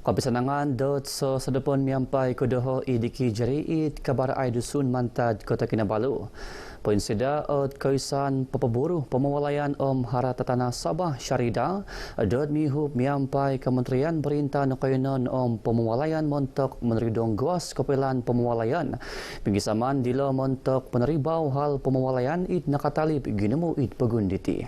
Kapisanangan dot sa sedepon miampai kodoho idiki jariit kabar ai dusun Mantad Kota Kinabalu. Poin sida at kaisan papaburu pemawalayan Harata Tanah Sabah Syarida dot mihup miampai Kementerian Berintah Nokayunan pemawalayan montok meneridong guas kapelan pemawalayan. Pinggisaman dilo montok peneribau hal pemawalayan it nakatalip ginemu it pagunditi.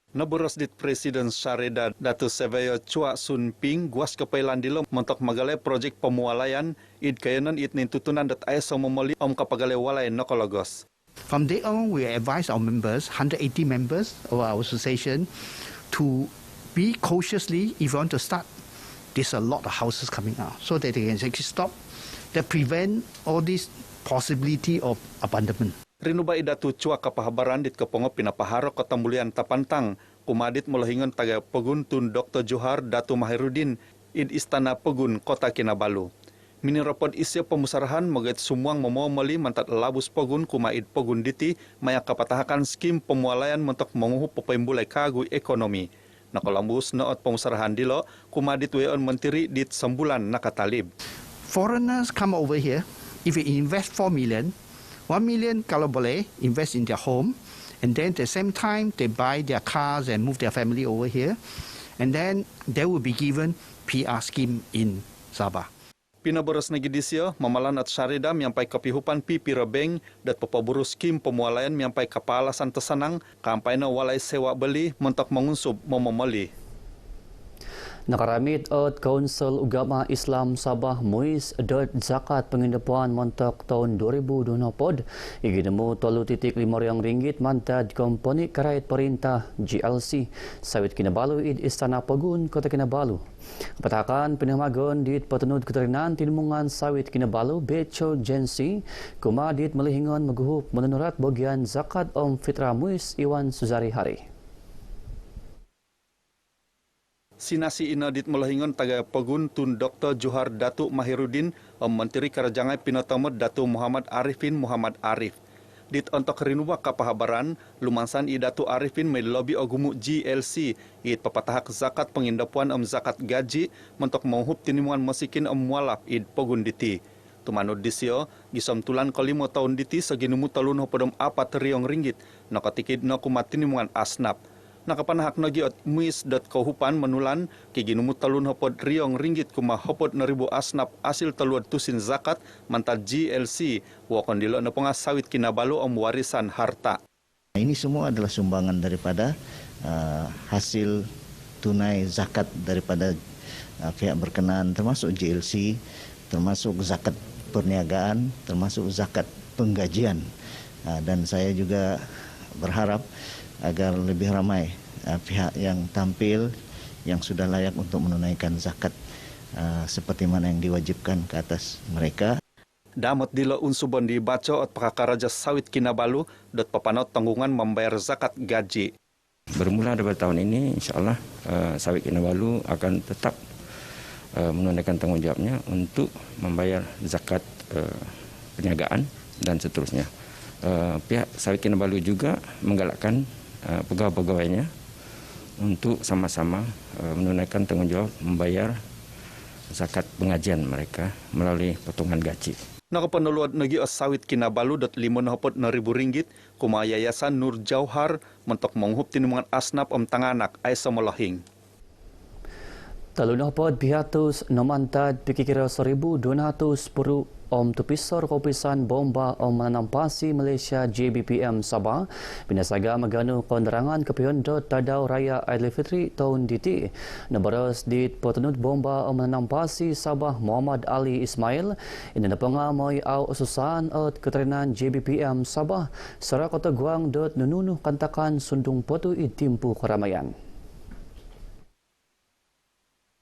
Naburos dit Presiden Syarida Datu Seveyo Chua Sun Ping guas kepailan dilo montok magale projek pemualayan id kayanan it nintutunan dat ay somomoli kapagale walay nokologos. From day on, we advise our members, 180 members of our association, to be cautiously, if you want to start, there's a lot of houses coming out, so that they can actually stop, that prevent all this possibility of abandonment. Rinuba idatu Chua kapahabaran dit kepongo pinapaharok ketambulian tapantang kumadit mulahingon taga pegun tun Dr. Johar Datu Mahirudin id Istana Pegun Kota Kinabalu. Miniropod isya pemusarahan magait sumuang momomoli mantat labus pegun kumaid pegun diti maya kapatahakan skim pemualayan mentok menguhup pepembulai kagu ekonomi. Nakolambus noot pemusarahan dilo kumadit weon menteri dit sembulan nakatalib. Foreigners come over here, if you invest 4 million, 1 million kalau boleh invest in their home, and then at the same time they buy their cars and move their family over here, and then they will be given PR scheme in Sabah. Pinaboros nagidisyo mamalan at Syarida miampai kapihupan pipira bank dat papaburu skim pemualayan miampai kapalasan tesanang kampay na walay sewa beli mentok mengunsub momomoli. Nakaramit at Council Ugama Islam Sabah Muiz dot zakat pengindapuan montok tahun 2024 iginemu RM30.5 mantad komponi karait perintah GLC sawit Kinabalu id Istana Pegun Kota Kinabalu. Patakan pinamagon dit patanud keterinan tinmungan sawit Kinabalu Becho Jensi kumadit melihingon maguhup menunurat bagian zakat Fitra Muiz Iwan Suzari Hari. Sinasi inadit melahingon taga pegun tun Dr. Johar Datu Mahirudin Menteri Karajangai Pinotomod Datu Muhammad Arifin Muhammad Arif. Dit ontok rinuwa kapahabaran lumansan idatu Arifin may lobby ogumu GLC it papatahak zakat pengindapuan zakat gaji mentok menghup tinimuan masikin mualaf id pegun diti. Tumanod disyo gisom tulan kolimo tahun diti saginumu talun hopodom RM4 nakatikid no kumatinimuan asnap. Nakapanahak nagi at muis.kohupan menulan kiginumu talun hopod RM1 kuma hopod naribu asnap asil taluad tusin zakat mantad GLC wakon dilo na pengasawit Kinabalu warisan harta. Ini semua adalah sumbangan daripada hasil tunai zakat daripada pihak berkenaan termasuk GLC, termasuk zakat perniagaan, termasuk zakat penggajian. Dan saya juga berharap agar lebih ramai pihak yang tampil yang sudah layak untuk menunaikan zakat seperti mana yang diwajibkan ke atas mereka. Damot dilo unsubon dibaco at pakakaraja sawit Kinabalu dot papanot tanggungan membayar zakat gaji. Bermula dari tahun ini insyaAllah sawit Kinabalu akan tetap menunaikan tanggung jawabnya untuk membayar zakat perniagaan dan seterusnya. Pihak sawit Kinabalu juga menggalakkan pegawai-pegawainya untuk sama-sama menunaikan tanggung jawab membayar zakat pengajian mereka melalui potongan gaji. Nakapanuluad nagi sawit Kinabalu RM5.000 kuma yayasan Nur Jauhar mentok menghup tinimungan asnap tanganak ay samolohing. Talunapod pihatus nomantad pikikira 1,210 tupisor kopisan bomba manampasi Malaysia JBPM Sabah binasaga magano konderangan kapiondo tadaw raya Aidilfitri tahun diti nabaros dit potanud bomba manampasi Sabah Muhammad Ali Ismail inanapunga moy aw ususan at keterinan JBPM Sabah sara kota guang dot nununuh kantakan sundung potu itimpu karamayan.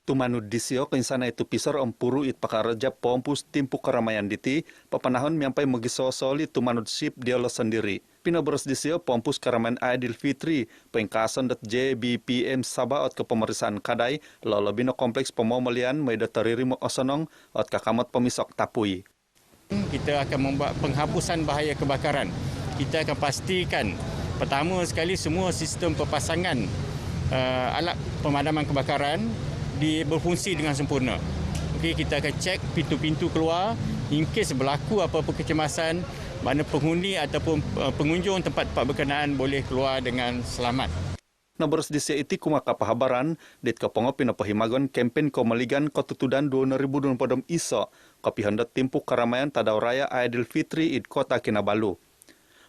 Tumanud disyo kinsana itu pisor puru it pakaraja pompus timpu keramaian diti papanahon miampai magisosoli tumanud sip diolo sendiri. Pinaboros disyo pompus keramaian Aidilfitri pengkason dat JBPM Sabah at kepemeriksaan kadai lolobino kompleks pemomelian may dataririmo osonong at kakamot pemisok tapui. Kita akan membuat penghapusan bahaya kebakaran. Kita akan pastikan pertama sekali semua sistem pepasangan alat pemadaman kebakaran berfungsi dengan sempurna. Okey, kita akan cek pintu-pintu keluar in case berlaku apa-apa kecemasan, mana penghuni ataupun pengunjung tempat-tempat berkenaan boleh keluar dengan selamat. Naberas di iti kuma kapahabaran, dit kapongo pinapahimagon kempen komaligan kotutudan 2020 iso, kapihandat timpu karamaian tadau raya Aidilfitri id kota Kinabalu.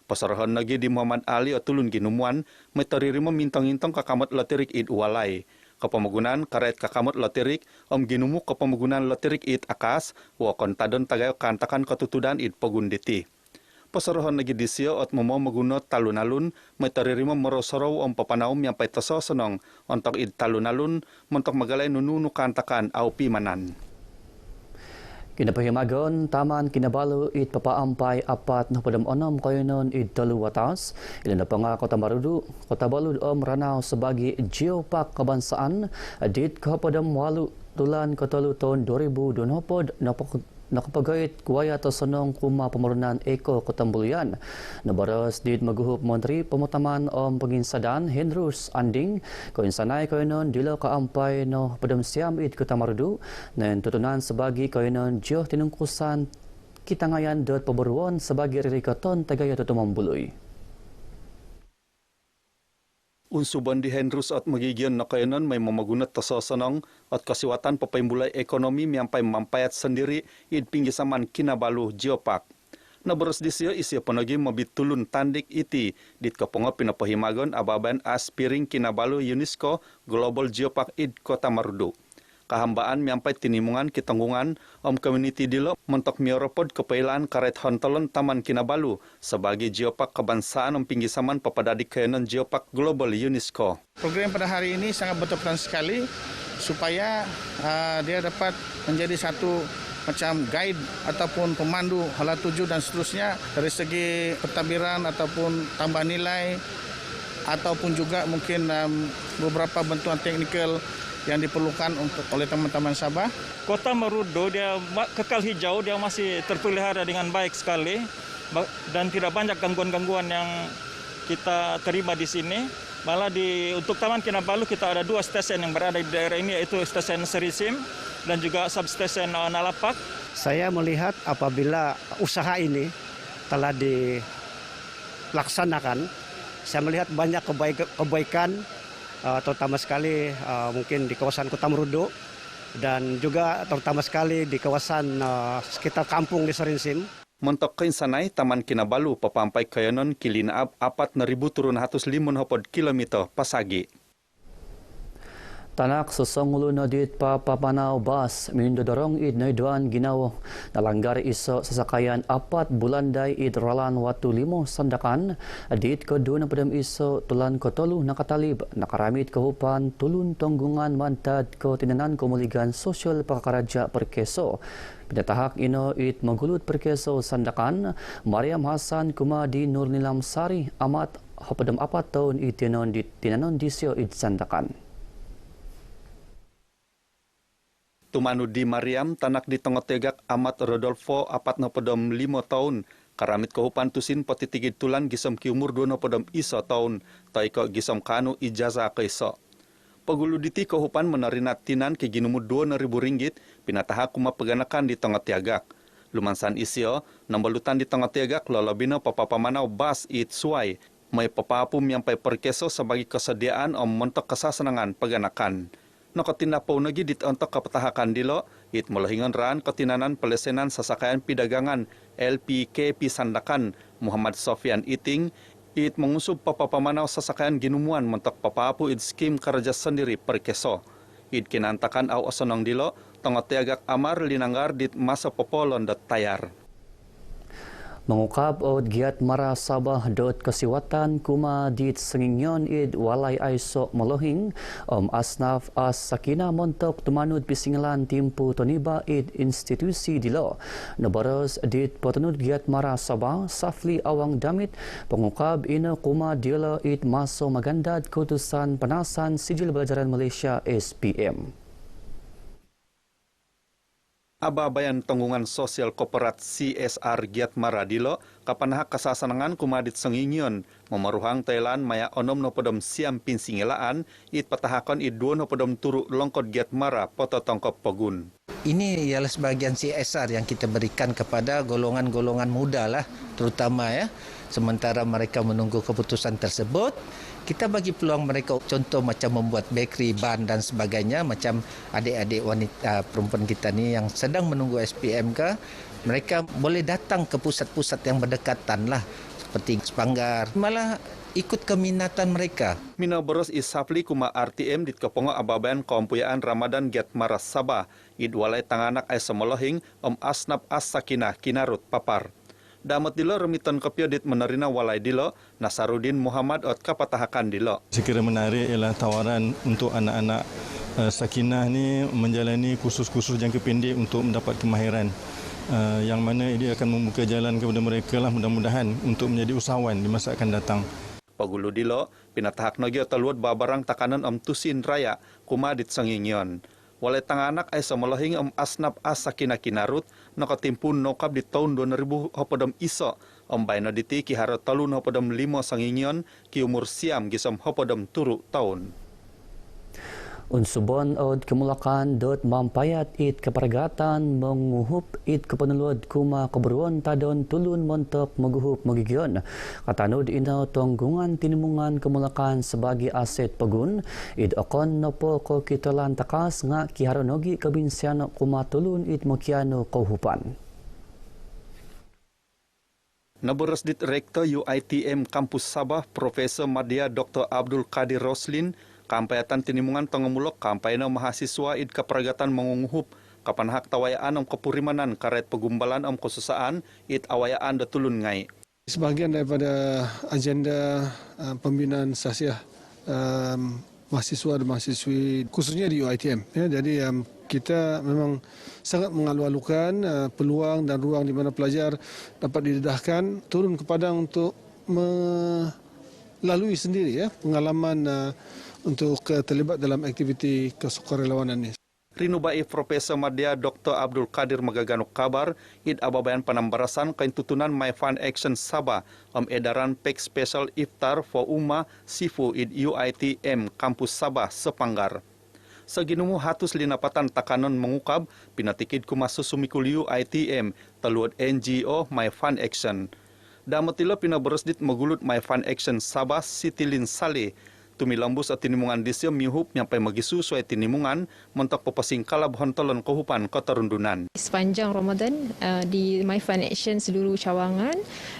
Pasarahan lagi di Muhammad Ali Otulun Ginumuan, may taririma mintang-intang kakamot latirik id uwalay. Kapamagunan karet kakamot latirik, ginumu kapamagunan latirik id akas, wakon tadon tagayo kantakan kotutudan id pagunditi. Pasarahan lagi di siya at magunot talunalun, may taririma marosaraw papanaum yang pay taso sanong, ontok id talunalun, montok magalay nununu kantakan au pimanan. Kinapahimagon, Taman Kinabalu it papaampay 46 koyonon it taluwatas. Ilan na pa nga Kota Marudu, Kota Balud Ranao sebagai Geopark Kebangsaan dit kapadam walu tulan katalu tahun 2020 nakapagayit kuwaya to sonong kuma pamarunan Eko Kotambuluyan. Nabaras dit maguhup Menteri Pemutaman Penginsadan Hendrus Anding koinsanay koyonon dilo kaampay no padam siam it Kota Marudu nan tutunan sebagai koyonon Geo tinungkusan kitangayan dot pabaruan sebagai ririkaton tagaya tutumambuloy. Unsuban di Hendrus at magigyan na kayanan may mamagunat tasasanang at kasiwatan papaimulay ekonomi miyampay mampayat sendiri id pinggisaman Kinabalu Geopark. Nabaras di siya isya panagi mabitulun tandik iti dit kaponga pinapahimagon ababan aspiring Kinabalu UNESCO Global Geopark id Kota Marudu. Kahambaan miyampay tinimungan kitanggungan community dilo mentok miyoropod kepailan karet hontalon Taman Kinabalu sebagai Geopark Kebangsaan pinggisaman papadadik kayanan Geopark Global UNESCO. Program pada hari ini sangat berperan sekali supaya dia dapat menjadi satu macam guide ataupun pemandu hala tuju dan seterusnya dari segi pentadbiran ataupun tambah nilai ataupun juga mungkin beberapa bantuan teknikal yang diperlukan oleh teman-teman Sabah. Kota Marudu dia kekal hijau, dia masih terpelihara dengan baik sekali dan tidak banyak gangguan-gangguan yang kita terima di sini. Malah untuk Taman Kinabalu kita ada 2 stesen yang berada di daerah ini, yaitu stesen Serisim dan juga substesen Nalapak. Saya melihat apabila usaha ini telah dilaksanakan, saya melihat banyak kebaikan terutama sekali mungkin di kawasan Kota Marudu dan juga terutama sekali di kawasan sekitar kampung di Serisim. Mentok kainsanay Taman Kinabalu papampay kayanon kilinaab 4,305 kilometer pasagi. Tanak sesongulu na dit papapanaw bas mindo dorong id na iduan ginaw nalanggar iso sasakayan 4 bulanday id ralan watu 5 sandakan dit kedua na padam iso tulan kotolu nakatalib nakaramit kahupan tulun tonggungan mantad ko tinanan komuligan sosial pakakaraja perkeso. Pinatahak ino it magulut perkeso sandakan Mariam Hasan Kumadi Nurnilam Sari amat hapadam 4 tahun id tinanon disyo id sandakan. Tumanu di Mariam tanak di Tongotegak amat Rodolfo 45 tahun karamit kahupan tusin patitigid tulan gisom kiumur 20 iso tahun taiko gisom kanu ijazah kaiso. Pagulu diti kahupan menarinat tinan ke ginumu 2.000 ringgit pinatahak kuma peganakan di Tongotegak. Lumansan isyo nambalutan di Tongotegak lalabino papapamanaw bas it suai may papapum yang pay perkeso sebagai kesediaan mentok kesasenangan peganakan. Nakatinapaw nagi dit ontok kapatahakan dilo, it mulahingan raan katinanan pelesenan sasakayan pidagangan LPKP Sandakan Muhammad Sofian Iting, it mengusub papapamanaw sasakayan ginumuan mentok papapu it skim kerja sendiri perkeso. It kinantakan au osonong dilo, Tongotegak amar linanggar dit masa popolon dat tayar. Mengukap od giat mara Sabah dot kasiwatan kuma dit sengingyon id walay aiso melohing asnaf as sakina montok tumanud pisinglan timpu toniba id institusi dilo. Nabaros dit potanud giat mara Sabah Safli Awang Damit pengukap ina kuma dilo id maso magandad kutusan panasan Sijil Belajaran Malaysia SPM. Ababayan tanggungan sosial kooperat CSR Giat Maradilo kapanahak kasasanangan kumadit sengingyon memeruhang Thailand maya onom nopodom siam pinsingelaan it patahakon it dua nopodom turu longkot Giat Mara poto tongkop pogun. Ini ialah sebahagian CSR yang kita berikan kepada golongan-golongan muda lah, terutama ya. Sementara mereka menunggu keputusan tersebut, kita bagi peluang mereka contoh macam membuat bakery, ban dan sebagainya, macam adik-adik wanita perempuan kita ni yang sedang menunggu SPM mereka boleh datang ke pusat-pusat yang berdekatan lah, seperti Sepanggar, malah ikut keminatan mereka. Mina boros isafli kuma RTM dit kepongo ababayan kompuyaan Ramadan Giat Mara Sabah, id walai tanganak ay semolohing Asnap As-Sakinah Kinarut Papar. Damat dilo remitan kopio dit menerina walai dilo Nasarudin Muhammad ot kapatahakan dilo. Sekira menarik ialah tawaran untuk anak-anak Sakinah ni menjalani kursus-kursus jangka pendek untuk mendapat kemahiran. Yang mana ini akan membuka jalan kepada mereka lah mudah-mudahan untuk menjadi usahawan di masa akan datang. Pagulu dilo pinatahak nogyo taluat babarang takanan Tusin Raya kumadit sangingyon. Walai tanganak ay semolohing Asnap As-Sakinah Kinarut nakatimpun nokap di tahun 2000 hopodom iso bayno diti ki haro talun hopodom 5 sangingyon ki umur siam gisom hopodom turu tahun. Unsubon od kemulakan dot mampayat it kepergatan menguhup it kepenelud kuma keberuan tadon tulun montok meguhup megigyon. Katanud ina tonggungan tinimungan kemulakan sebagai aset pegun it akon nopo ko kitolan takas nga kiharonogi kebinsiano kuma tulun it mokiano kohupan. Naboras dit Rektor UITM Kampus Sabah Profesor Madya Dr. Abdul Qadir Roslin kampayatan tinimungan tangomulok kampayana mahasiswa id keperagatan mengunguhup kapanhak tawayaan kepurimanan karet pegumbalan kesusaan id awayaan datulun ngai. Sebahagian daripada agenda pembinaan sasiah mahasiswa dan mahasiswi khususnya di UITM. Ya, jadi kita memang sangat mengalu-alukan peluang dan ruang di mana pelajar dapat didedahkan turun ke padang untuk melalui sendiri ya pengalaman untuk terlibat dalam aktiviti kesukarelawanan ini. Rinubai Profesor Madya Dr. Abdul Qadir magaganuk kabar id ababayan penambarasan kain tutunan My Fund Action Sabah edaran pek special iftar for Umma Sifu id UITM Kampus Sabah Sepanggar. Seginumu hatus linapatan takanon mengukab pinatikid kumasusumikul UITM teluat NGO My Fund Action. Damatila pinaberesdit megulut My Fund Action Sabah Sitilin Saleh tumilambus at tinimungan disyo mihup nyampai magisu suai tinimungan mentok popasing kalab hontolon kohupan kota Rundunan. Sepanjang Ramadan di My Fund Action seluruh cawangan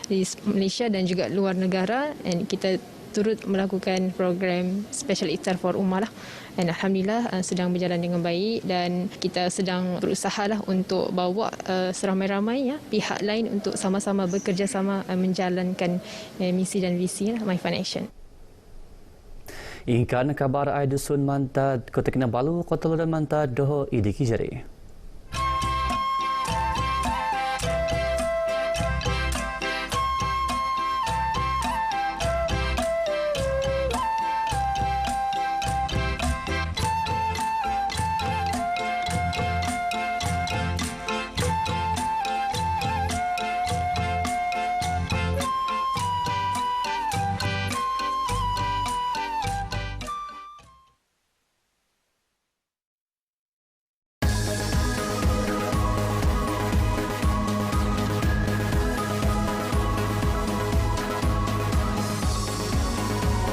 di Malaysia dan juga luar negara dan kita turut melakukan program Special Iftar for Ummah lah. Dan Alhamdulillah sedang berjalan dengan baik dan kita sedang berusaha lah untuk bawa seramai-ramai ya, pihak lain untuk sama-sama bekerjasama menjalankan misi dan visi lah, My Fund Action. Ingkan kabar ai dusun Mantad Kota Kinabalu Kota Ludan Mantad Doho Idiki Jari.